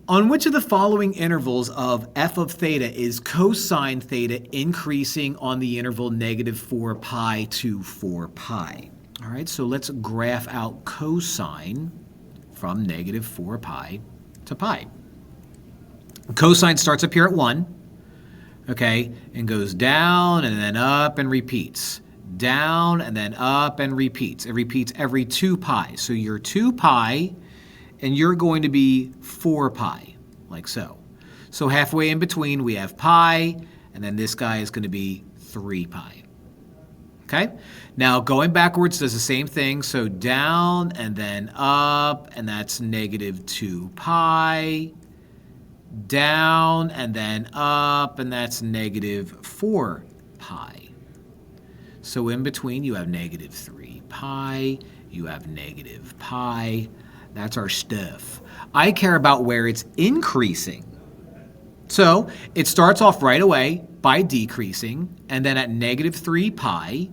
On which of the following intervals of f of theta is cosine theta increasing on the interval negative 4 pi to 4 pi? All right, so let's graph out cosine from negative 4 pi to pi. Cosine starts up here at 1, okay, and goes down and then up and repeats. Down and then up and repeats. It repeats every 2 pi. So you're 2 pi and you're going to be 4 pi, like so. So halfway in between we have pi, and then this guy is going to be 3 pi. Okay? Now going backwards does the same thing. So down and then up, and that's negative 2 pi. Down and then up, and that's negative 4 pi. So in between you have negative 3 pi, you have negative pi. That's our stuff. I care about where it's increasing. So it starts off right away by decreasing, and then at negative 3 pi,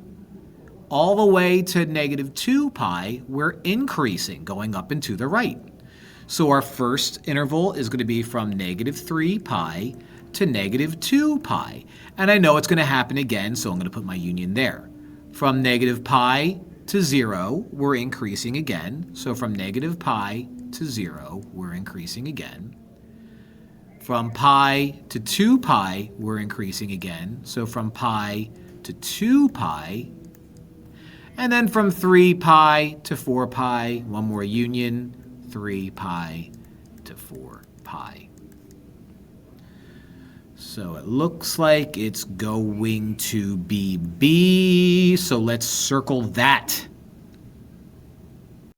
all the way to negative 2 pi, we're increasing, going up and to the right. So our first interval is going to be from negative 3 pi to negative 2 pi. And I know it's going to happen again, so I'm going to put my union there. From negative pi to 0, we're increasing again. So from negative pi to 0, we're increasing again. From pi to 2 pi, we're increasing again. So from pi to 2 pi. And then from 3 pi to 4 pi, one more union, 3 pi to 4 pi. So it looks like it's going to be B, so let's circle that.